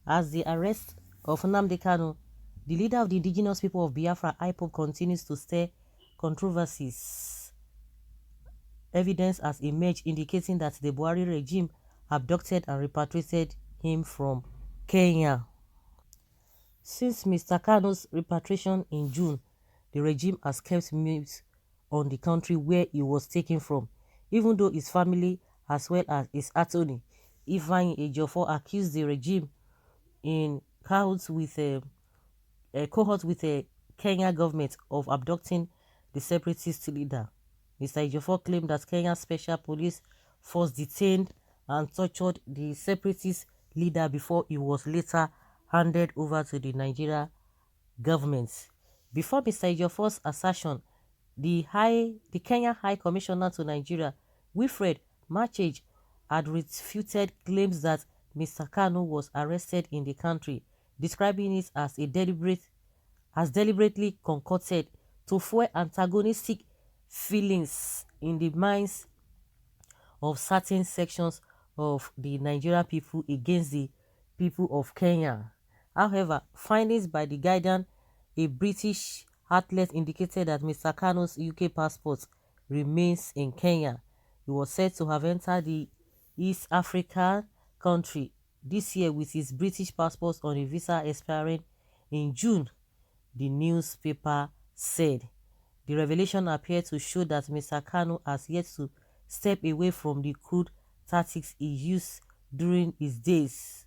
As the arrest of NNAMDI KANU, the leader of the indigenous people of Biafra, IPOB, continues to stir controversies. Evidence has emerged indicating that the Buhari regime abducted and repatriated him from Kenya. Since Mr. KANU'S repatriation in June, the regime has kept mute on the country where he was taken from, even though his family as well as his attorney, Ifeanyi Ejiofor, accused the regime in cohort with a Kenya government of abducting the separatist leader. Mr. Ejiofor claimed that Kenya Special Police Force detained and tortured the separatist leader before he was later handed over to the Nigeria government. Before Mr. Ejiofor's assertion, the Kenya High Commissioner to Nigeria, Wilfred Machage, had refuted claims that Mr. KANU was arrested in the country, describing it as deliberately concocted to fuel antagonistic feelings in the minds of certain sections of the Nigerian people against the people of Kenya. However, findings by the Guardian, a British outlet, indicated that Mr. KANU'S UK passport remains in Kenya. He was said to have entered the East African country this year with his British passport on a visa expiring in June, the newspaper said. The revelation appeared to show that Mr. KANU has yet to step away from the crude tactics he used during his days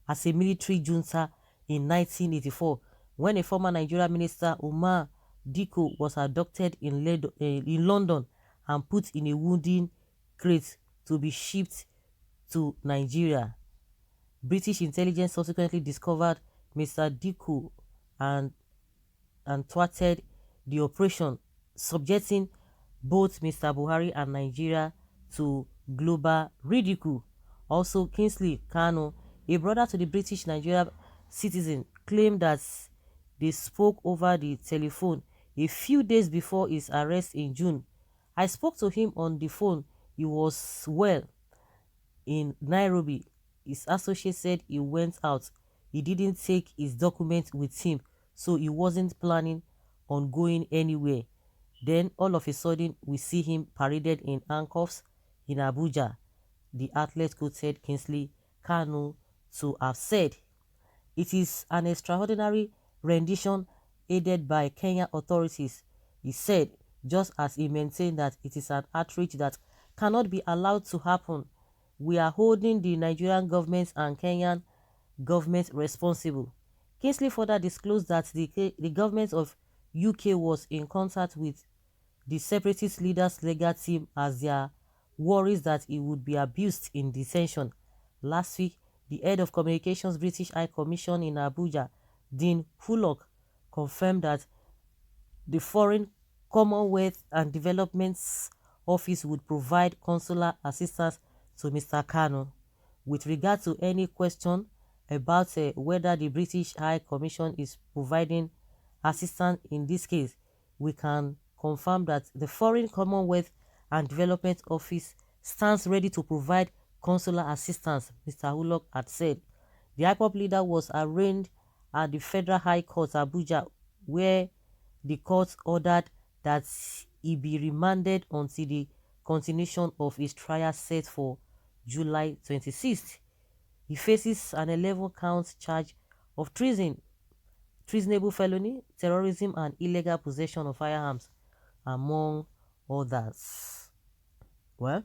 as a military junta in 1984, when a former Nigerian minister, Umar Diko, was abducted in London and put in a wooden crate to be shipped to Nigeria. British intelligence subsequently discovered Mr. Diko and thwarted the operation, subjecting both Mr. Buhari and Nigeria to global ridicule. Also, Kingsley Kanu, a brother to the British Nigeria citizen, claimed that they spoke over the telephone a few days before his arrest in June. I spoke to him on the phone. He was well in Nairobi. His associate said he went out. He didn't take his documents with him, so he wasn't planning on going anywhere. Then all of a sudden we see him paraded in handcuffs in Abuja, the outlet quoted Kingsley Kanu to have said. It is an extraordinary rendition aided by Kenya authorities, he said, just as he maintained that it is an outrage that cannot be allowed to happen. We are holding the Nigerian government and Kenyan government responsible. Kingsley further disclosed that the government of UK was in contact with the separatist leaders' legal team as their worries that he would be abused in detention. Last week, the head of communications British High Commission in Abuja, Dean Fullock, confirmed that the Foreign, Commonwealth and Development Office would provide consular assistance to Mr. KANU. With regard to any question about whether the British High Commission is providing assistance in this case, we can confirm that the Foreign, Commonwealth and Development Office stands ready to provide consular assistance, Mr. Hullock had said. The IPOB leader was arraigned at the Federal High Court, Abuja, where the court ordered that he be remanded until the continuation of his trial set for July 26th. He faces an 11-count charge of treason, treasonable felony, terrorism, and illegal possession of firearms, among others. Well,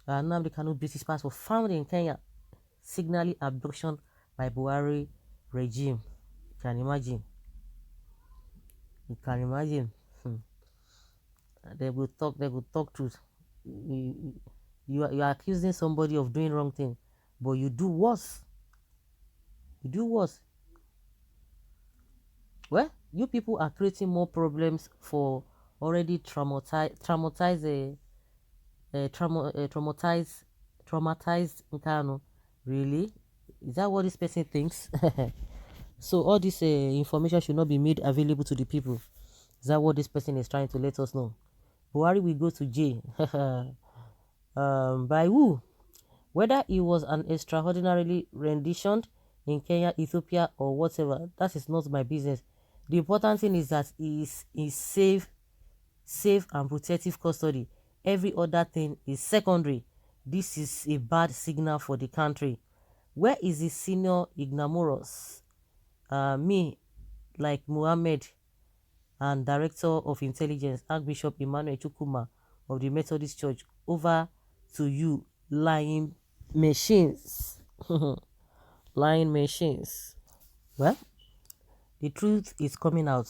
Nnamdi Kanu British passport found in Kenya, signaling abduction by Buhari regime. You can imagine. You can imagine. They will talk truth. You are accusing somebody of doing wrong thing, but you do worse. You do worse. Well, you people are creating more problems for already traumatized Nkano. Really? Is that what this person thinks? So all this information should not be made available to the people. Is that what this person is trying to let us know? Buhari will go to jail. By who? Whether it was an extraordinarily rendition in Kenya, Ethiopia, or whatever. That is not my business. The important thing is that he is in safe and protective custody. Every other thing is secondary. This is a bad signal for the country. Where is the senior ignoramus? Me, like Muhammad and Director of Intelligence, Archbishop Emmanuel Chukuma of the Methodist Church, over to you, lying machines. Lying machines. Well, the truth is coming out.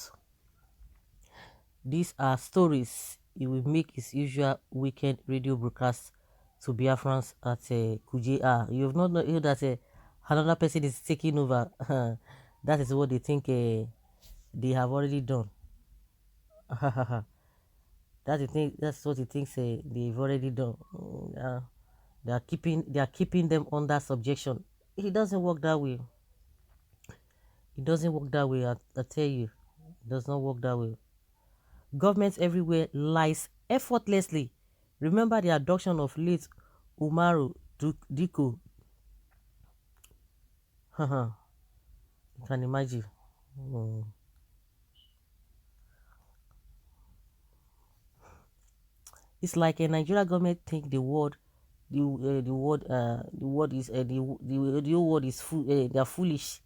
These are stories. He will make his usual weekend radio broadcast to Biafrans at Kuje. You have not know that another person is taking over. That is what they think they have already done. That's what he thinks they've already done. They are keeping them under subjection. It doesn't work that way. It doesn't work that way. I tell you, it does not work that way. Governments everywhere lies effortlessly. Remember the abduction of late Umaru Diko. You can imagine. Mm. It's like a Nigeria government think the word whole world is they are foolish.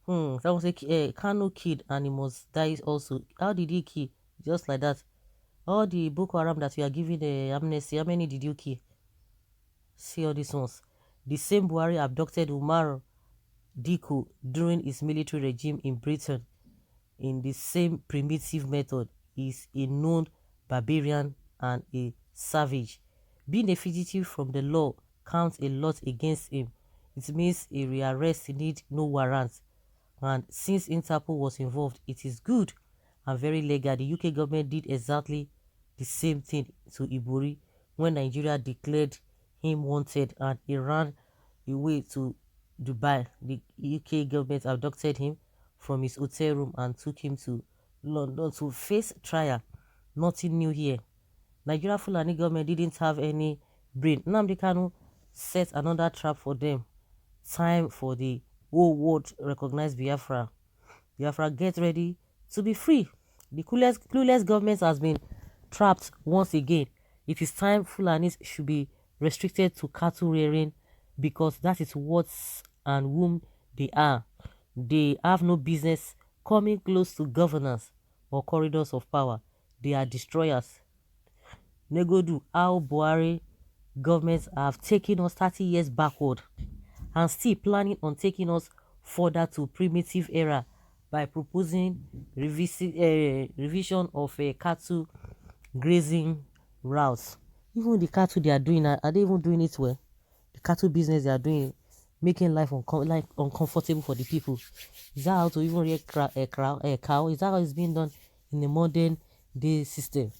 Someone say Kanu kid and he must die also. How did he kill? Just like that. All the Boko Haram that we are giving the amnesty, how many did you kill? See all these ones. The same Buhari abducted Umar Diko during his military regime in Britain in the same primitive method. Is a known barbarian and a savage. Being a fugitive from the law counts a lot against him. It means a rearrest need no warrant. And since Interpol was involved, it is good and very legal. The UK government did exactly the same thing to Iburi when Nigeria declared him wanted and he ran away to Dubai. The UK government abducted him from his hotel room and took him to London to face trial. Nothing new here. Nigeria Fulani government didn't have any brain. NNAMDI Kanu set another trap for them. Time for the whole world recognize Biafra. Biafra, get ready to be free. The clueless government has been trapped once again. It is time Fulanis should be restricted to cattle rearing because that is what and whom they are. They have no business coming close to governance or corridors of power. They are destroyers. Negodu, how Buhari governments have taken us 30 years backward and still planning on taking us further to primitive era by proposing revision of cattle grazing routes. Even the cattle they are doing, are they even doing it well? The cattle business they are doing, making life uncomfortable for the people. Is that how to even rear a cow? Is that how it's being done in the modern day system?